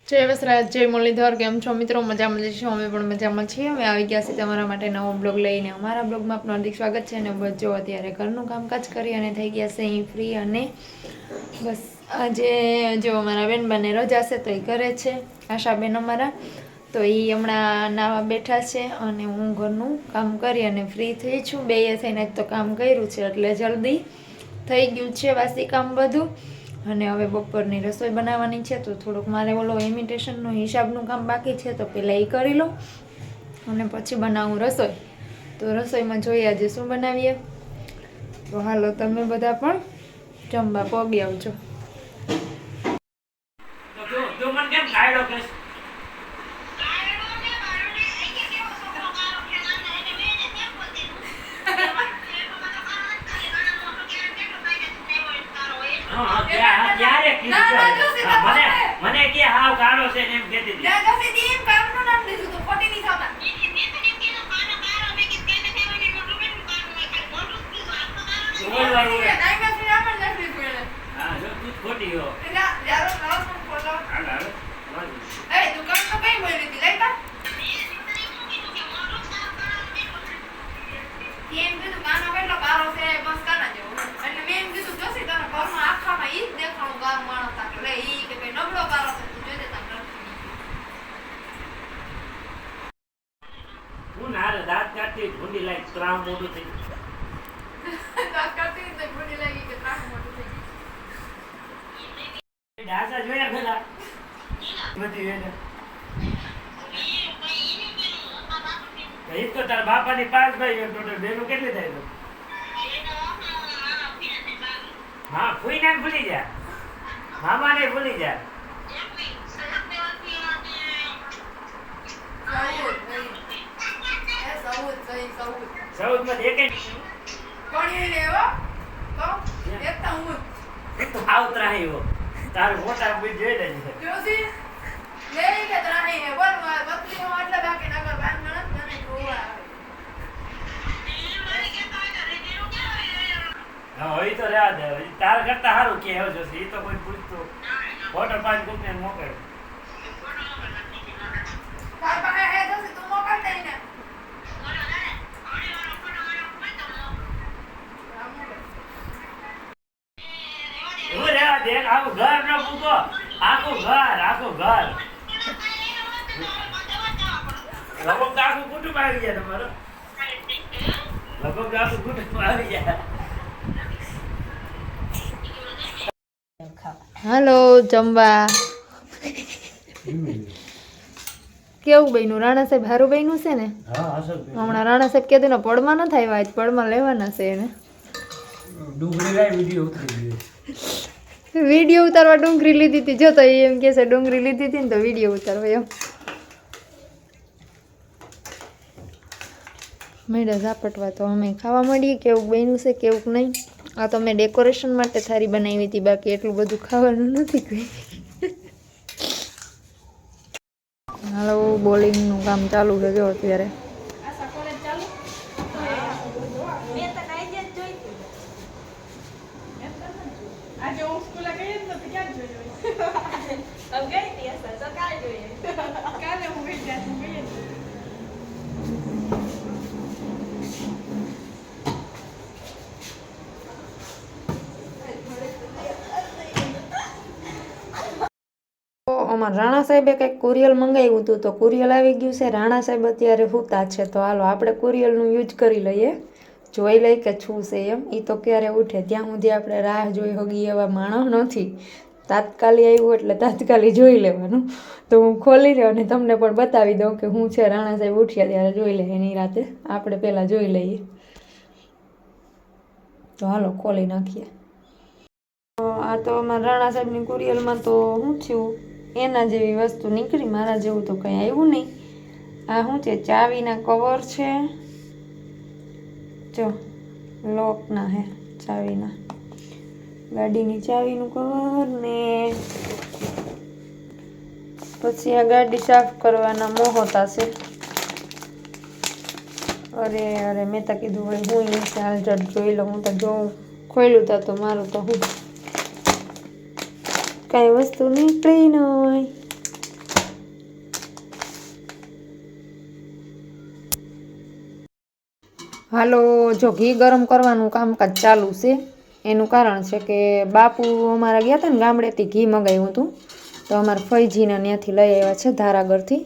જય વસરાજ, જય મુરલીધર. કેમ છો મિત્રો? મજામાં જઈશું. અમે પણ મજામાં છીએ. અમે આવી ગયા છીએ તમારા માટે નવો બ્લોગ લઈને. અમારા બ્લોગમાં આપનું હાર્દિક સ્વાગત છે. અને બસ જો અત્યારે ઘરનું કામકાજ કરી અને થઈ ગયા છે અહીં ફ્રી. અને બસ આજે જો અમારા બેનબાને રજા છે તો એ ઘરે છે, આશાબેન અમારા. તો એ હમણાં નાવા બેઠા છે અને હું ઘરનું કામ કરી અને ફ્રી થઈ છું. બેય થઈને જ તો કામ કર્યું છે એટલે જલ્દી થઈ ગયું છે વાસી કામ બધું. અને હવે બપોરની રસોઈ બનાવવાની છે તો થોડુંક મારે ઓલો ઇમિટેશનનું હિસાબનું કામ બાકી છે તો પહેલાં એ કરી લો અને પછી બનાવું રસોઈ. તો રસોઈમાં જોઈએ આજે શું બનાવીએ. તો હાલો તમે બધા પણ જમવા પોગી આવજો. મને કે હાવ કાળો છે એમ કહેતી હતી. ના જોસી દીમ કામનું નામ લીધું તો ખોટી ની થાતા. હા જો તું ખોટી હો. ના યારો લાવ પણ ફોટો. હાલ એ દુકાન તો કઈ બોલી હતી લાઈટા. એમ કીધું કાનો કેટલો કાળો છે બસ કાના જેવો. એટલે મેં એમ કીધું જોસી તને ઘરમાં આખામાં ઈ જ દેખાણું ગામ માણસ હતા. એટલે ઈ કે ભાઈ નબળો કાળો છે તું જોઈ દે તાર. હું નારે દાંત કાઢતી ઢૂંઢી લાઈ ત્રામ મોઢું થઈ ગયું. દાંત કાઢતી તો ભૂલી લાગી કે ત્રાસ મોટું થઈ ગયું. ડાસા જોયા પેલા બધી વેને એ તો તાર બાપાની 5 ભાઈ એમ ટોટલ બેનું કેટલી થાય તો? હા ફૂઈને ભૂલી જા, મામાને ભૂલી જા. સૌદ માં એક તો આવતરા આવ્યો તાર મોટા બી જોઈ લેજે. જોસી લે કે ત્રાહી હે બોલ બકરી નો આટલા બાકી નગર બાન નણદ મને જોવા આવે. હા હોય તો રહ્યા દે તાર કરતા સારું કે હવે જોશે એ તો કોઈ પૂછતો ફોટો 5 ગ્રુપને મોકલે. તાર પાસે હે જોસી તું મોકલ દે ને. હું રહેવા દે આખું ઘર ન મૂકો, આખું ઘર લગભગ આખું કુટુંબ આવી જાય તમારો. લગભગ આખું કુટુંબ આવી જાય. હાલો જમવા. કેવું બન્યું? રાણા સાહેબ હારું બન્યું છે ને? હમણાં રાણા સાહેબ કીધું ને પડમાં ન થાય આજ પડમાં લેવાના છે એને. વિડીયો ઉતારવા ડુંગળી લીધી હતી. જો તો એમ કે છે ડુંગળી લીધી હતી ને તો વિડીયો ઉતારવા એમ. મેળા ઝાપટવા તો અમે ખાવા મળીએ કેવું બન્યું છે કેવું નહીં. આ તો મેં ડેકોરેશન માટે થારી બનાવી હતી, બાકી એટલું બધું ખાવાનું નથી કોઈ. હાલો બોલિંગનું કામ ચાલુ છે જો અત્યારે. અમારા રાણા સાહેબે કંઈક કુરિયલ મંગાવ્યું હતું તો કુરિયલ આવી ગયું છે. રાણા સાહેબ અત્યારે સૂતા છે તો હાલો આપણે કુરિયલનું યુઝ કરી લઈએ, જોઈ લઈએ કે શું છે એમ. એ તો ક્યારે ઉઠે ત્યાં સુધી આપણે રાહ જોઈ હગી એવા માણસ નથી. તાત્કાલિક આવ્યું એટલે તાત્કાલિક જોઈ લેવાનું. તો હું ખોલી રહ્યો અને તમને પણ બતાવી દઉં કે હું છે રાણા સાહેબ ઉઠ્યા ત્યારે જોઈ લે એની રાતે. આપણે પહેલાં જોઈ લઈએ. તો હાલો ખોલી નાખીએ. આ તો અમારા રાણા સાહેબની કુરિયલમાં તો શું થયું એના જેવી વસ્તુ નીકળી, મારા જેવું તો કંઈ આવ્યું નહીં. આ શું છે? ચાવીના કવર છે જો, લોકના હે ચાવીના, ગાડીની ચાવીનું કવર ને પછી આ ગાડી સાફ કરવાના મોહતા છે. અરે અરે મેં તો કીધું ભાઈ હું એ ચાલ જટ જોઈ લઉં. હું તો જોઉં ખોલ્યું તો મારું તો હું કાંઈ વસ્તુ નીકળી નહીં. હાલો, જો ઘી ગરમ કરવાનું કામકાજ ચાલુ છે. એનું કારણ છે કે બાપુ અમારા ગયા હતા ને ગામડેથી ઘી મંગાવ્યું હતું, તો અમારા ફઈજીને ત્યાંથી લઈ આવ્યા છે ધારાગરથી.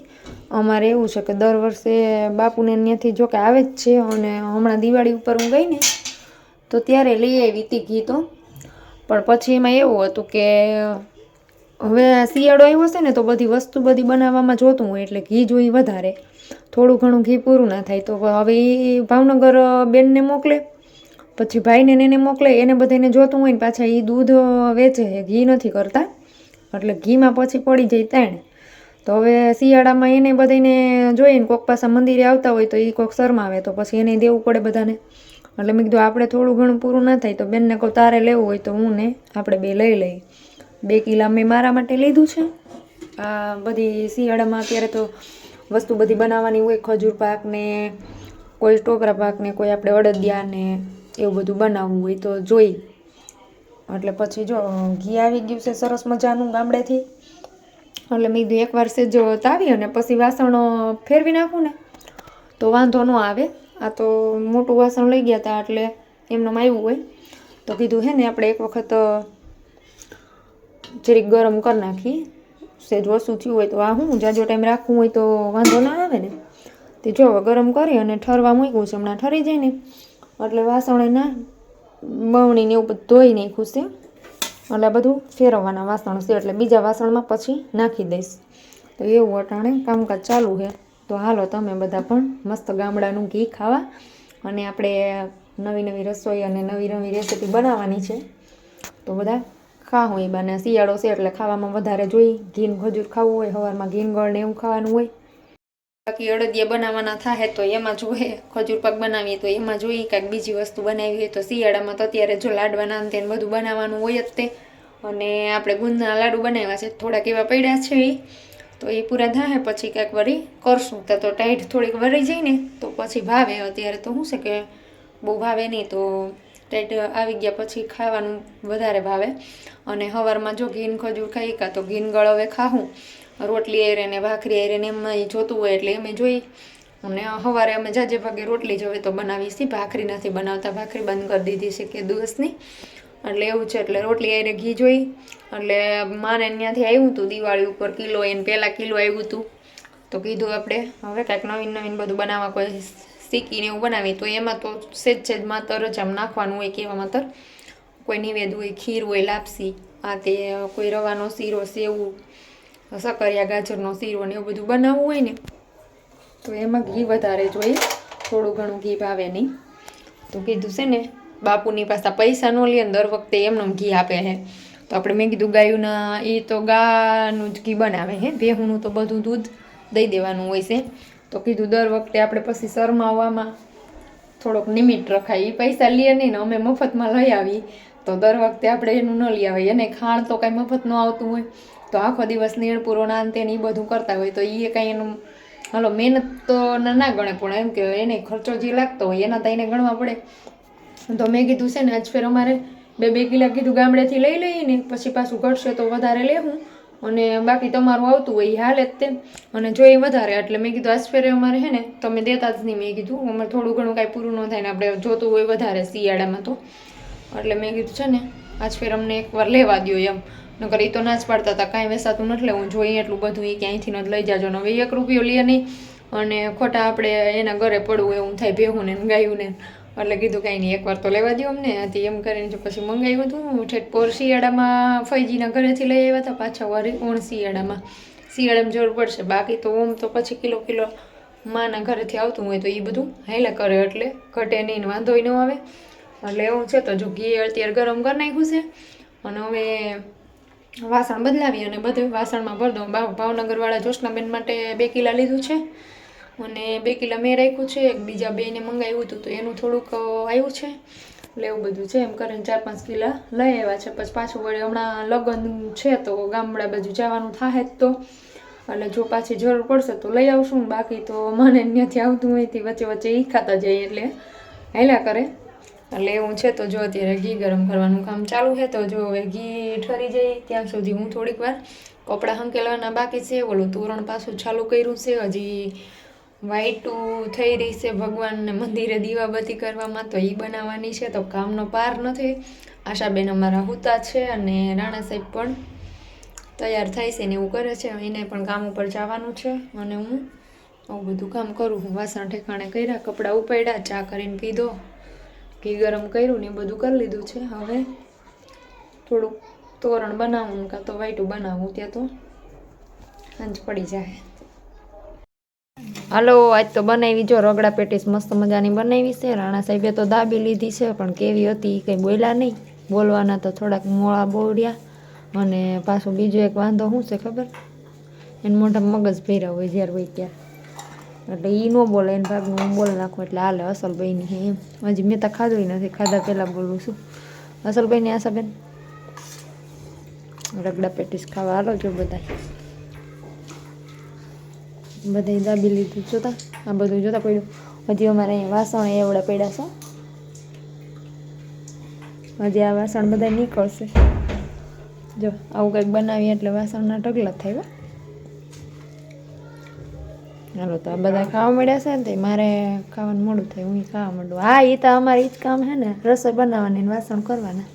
અમારે એવું છે કે દર વર્ષે બાપુને ત્યાંથી જો કે આવે જ છે, અને હમણાં દિવાળી ઉપર હું ગઈ ને તો ત્યારે લઈ આવી હતી ઘી તો. પણ પછી એમાં એવું હતું કે હવે શિયાળો આવ્યો છે ને તો બધી વસ્તુ બનાવવામાં જોતું હોય એટલે ઘી જોઈએ વધારે, થોડું ઘણું ઘી પૂરું ના થાય. તો હવે એ ભાવનગર બેનને મોકલે, પછી ભાઈને એને મોકલે, એને બધાને જોતું હોય ને પાછા એ દૂધ વેચે, ઘી નથી કરતા, એટલે ઘીમાં પછી પડી જાય તાણ. તો હવે શિયાળામાં એને બધાને જોઈને કોક પાછા મંદિરે આવતા હોય તો એ કોક શરમાવે, તો પછી એને દેવું પડે બધાને. એટલે મેં કીધું આપણે થોડું ઘણું પૂરું ના થાય તો બેનને કહું તારે લેવું હોય તો હું ને આપણે બે લઈ લઈએ. 2 કિલા મેં મારા માટે લીધું છે. આ બધી શિયાળામાં અત્યારે તો વસ્તુ બધી બનાવવાની હોય, ખજૂર પાક ને કોઈ ટોપરા પાક ને કોઈ આપણે અડદિયા ને એવું બધું બનાવવું હોય તો જોઈ. એટલે પછી જો ઘી આવી ગયું છે સરસ મજાનું ગામડેથી. એટલે મેં કીધું એકવાર સેજ તાવી અને પછી વાસણો ફેરવી નાખું ને તો વાંધો ન આવે. આ તો મોટું વાસણ લઈ ગયા હતા એટલે એમનેમ આવ્યું હોય તો કીધું હે ને આપણે એક વખત જરીક ગરમ કરી નાખી. સેજ ઓછું થયું હોય તો આ હું જાજો ટાઈમ રાખવું હોય તો વાંધો ના આવે ને. તે જો ગરમ કરી અને ઠરવા મૂક્યું છે, હમણાં ઠરી જાય ને એટલે વાસણે ના બવણીને એવું બધું ધોઈ નાખ્યું છે. એટલે બધું ફેરવવાના વાસણ છે એટલે બીજા વાસણમાં પછી નાખી દઈશ. તો એવું અટાણે કામકાજ ચાલુ છે. તો હાલો તમે બધા પણ મસ્ત ગામડાનું ઘી ખાવા, અને આપણે નવી નવી રસોઈ અને નવી નવી રેસીપી બનાવવાની છે. તો બધા ખાવું એ બાને શિયાળો છે એટલે ખાવામાં વધારે જોઈ. ઘીન ખજૂર ખાવું હોય, સવારમાં ઘીન ગળ ને એવું ખાવાનું હોય. બાકી અડદિયા બનાવવાના થાય તો એમાં જોઈએ, ખજૂર પાક બનાવીએ તો એમાં જોઈએ, કાંઈક બીજી વસ્તુ બનાવી હોય તો શિયાળામાં તો અત્યારે જો લાડવાના તેને બધું બનાવવાનું હોય જ તે. અને આપણે ગુંદના લાડુ બનાવ્યા છે, થોડાક એવા પડ્યા છે એ, તો એ પૂરા થાય પછી કાંઈક વળી કરશું. તો ટાઈટ થોડીક વળી જાય ને તો પછી ભાવે. અત્યારે તો શું છે કે બહુ ભાવે નહીં, તો ટાઈટ આવી ગયા પછી ખાવાનું વધારે ભાવે. અને સવારમાં જો ઘીન ખજૂર ખાઈ કાં તો ઘીન ગળ હવે ખાવું, રોટલી આયરે ને ભાખરી આયરે ને એમાં જોતું હોય એટલે એમ જોઈ. અને સવારે અમે જાજે ભાગે રોટલી જ હવે તો બનાવીએ છીએ, ભાખરી નથી બનાવતા, ભાખરી બંધ કરી દીધી છે કે દિવસની. એટલે એવું છે એટલે રોટલી આયરે ઘી જોઈ. એટલે માને ત્યાંથી આવ્યું હતું દિવાળી ઉપર કિલો, એને પહેલાં કિલો આવ્યું હતું. તો કીધું આપણે હવે કાંઈક નવીન નવીન બધું બનાવવા, કોઈ શીખીને એવું બનાવી તો એમાં તો સેજ માતર જ આમ નાખવાનું હોય, કેવા માતર કોઈ નિવેદ હોય, ખીર હોય, લાપસી, આ તે કોઈ રવાનો શીરો, સેવું, સકરિયા ગાજરનો શીરો ને એવું બધું બનાવવું હોય ને તો એમાં ઘી વધારે જોઈએ, થોડું ઘણું ઘી ભાવે નહીં. તો કીધું છે ને બાપુની પાસે પૈસા ન લે ને દર વખતે એમનું ઘી આપે છે. તો આપણે મેં કીધું ગાયુંના એ તો ગાનું જ ઘી બનાવે છે, ભેહુંનું તો બધું દૂધ દઈ દેવાનું હોય છે. તો કીધું દર વખતે આપણે પછી શરમાવવામાં થોડોક લિમિટ રખાય. એ પૈસા લે નહીં ને અમે મફતમાં લઈ આવી તો દર વખતે આપણે એનું ન લઈ આવીએ. એને ખાણ તો કાંઈ મફત ન આવતું હોય, તો આખો દિવસ નીણ પૂરો ના અંતે એ બધું કરતા હોય તો એ કાંઈ એનું હાલો મહેનત તો ના ગણે, પણ એમ કે એને ખર્ચો જે લાગતો હોય એના તો એને ગણવા પડે. તો મેં કીધું છે ને આજ ફેર અમારે 2 કિલા કીધું ગામડેથી લઈ લઈએ ને, પછી પાછું ઘટશે તો વધારે લેવું, અને બાકી તમારું આવતું હોય એ હાલે જ તેમ, અને જો એ વધારે. એટલે મેં કીધું આજ ફેરે અમારે હે ને તમે દેતા જ નહીં. મેં કીધું અમારે થોડું ઘણું કાંઈ પૂરું ન થાય ને આપણે જોતું હોય વધારે શિયાળામાં તો. એટલે મેં કીધું છે ને આજ ફેર અમને એકવાર લેવા દો એમ. નકર એ તો ના જ પાડતા હતા કાંઈ વેસાતું નથી લેવું, જોઈએ એટલું બધું એ ક્યાંયથી ન લઈ જાજો. હવે 1 રૂપિયો લે નહીં અને ખોટા આપણે એના ઘરે પડવું એવું થાય, ભેહું ને ગાયું ને. એટલે કીધું કાંઈ નહીં, એકવાર તો લેવા દો અમને. હતી એમ કરીને જો પછી મંગાવ્યું હતું. ઠેઠ પોર શિયાળામાં ફઈજીના ઘરેથી લઈ આવ્યા હતા, પાછા વારી શિયાળામાં જરૂર પડશે. બાકી તો ઓમ તો પછી કિલો માના ઘરેથી આવતું હોય તો એ બધું હાઈલા કરે એટલે ઘટે નહીં, વાંધોય ન આવે. એટલે એવું છે. તો જો ઘી અત્યારે ગરમ કરી નાખ્યું છે અને હવે વાસણ બદલાવી અને બધું વાસણમાં ભરી દઉં. ભાવનગરવાળા જોશનાબેન માટે 2 કિલા લીધું છે અને 2 કિલા મેં રાખ્યું છે. બીજા બેને મંગાવ્યું હતું તો એનું થોડુંક આવ્યું છે. એટલે એવું બધું છે. એમ કરીને 4-5 કિલા લઈ આવ્યા છે. પછી પાછું વળી હમણાં લગ્ન છે તો ગામડા બાજુ જવાનું થાય જ તો, એટલે જો પાછી જરૂર પડશે તો લઈ આવશું. બાકી તો મને ત્યાંથી આવતું હોય તે વચ્ચે વચ્ચે એ ખાતા જાય એટલે હાલ્યા કરે. એટલે એવું છે. તો જો અત્યારે ઘી ગરમ કરવાનું કામ ચાલુ છે. તો જો હવે ઘી ઠરી જાય ત્યાં સુધી હું થોડીક વાર કપડાં હંકેલવાના બાકી છે. ઓલું તોરણ પાછું ચાલુ કર્યું છે, હજી વાઈટું થઈ રહી છે ભગવાનને મંદિરે દીવાબત્તી કરવામાં, તો એ બનાવવાની છે. તો કામનો પાર નથી. આશાબેન અમારા હુતા છે અને રાણા સાહેબ પણ તૈયાર થાય છે ને એવું કરે છે. એને પણ કામ ઉપર જવાનું છે અને હું આવું બધું કામ કરું. હું વાસણ ઠેકાણે કર્યા, કપડાં ઉપાડ્યા, ચા કરીને પીધો, ઘી ગરમ કર્યું ને એ બધું કરી લીધું છે. હવે થોડુંક તોરણ બનાવું કાં તો વાઈટું બનાવું, ત્યાં તો સાંજ પડી જાય. હાલો, આજ તો બનાવી જો રગડા પેટીસ મસ્ત મજાની બનાવી છે. રાણા સાહેબે તો દાબી લીધી છે, પણ કેવી હતી કંઈ બોલ્યા નહીં. બોલવાના તો થોડાક મોળા બોલ્યા. અને પાછું બીજો એક વાંધો શું છે ખબર, એને મોઢા મગજ ભર્યા હોય જ્યારે હોય ત્યારે, એટલે એ ન બોલે. એને ભાગનું હું બોલી નાખું એટલે હાલે. અસલ બહેની હે એમ. હજી મેં તો ખાધું નથી, ખાધા પહેલાં બોલું છું. અસલ બહેની આશાબેન રગડા પેટીસ ખાવા હાલો જો બધા દાબી લીધું. જોતા આ બધું જોતા પડ્યું. હજી અમારે અહીંયા વાસણ એવડા પડ્યા છે. હજી આ વાસણ બધા નીકળશે. જો આવું કંઈક બનાવીએ એટલે વાસણના ઢગલા થાય. હાલો, તો આ બધા ખાવા મળ્યા છે ને, તો મારે ખાવાનું મોડું થાય, હું ખાવા માંડું. હા, એ તો અમારે એ જ કામ છે ને, રસોઈ બનાવવાની, વાસણ કરવાના.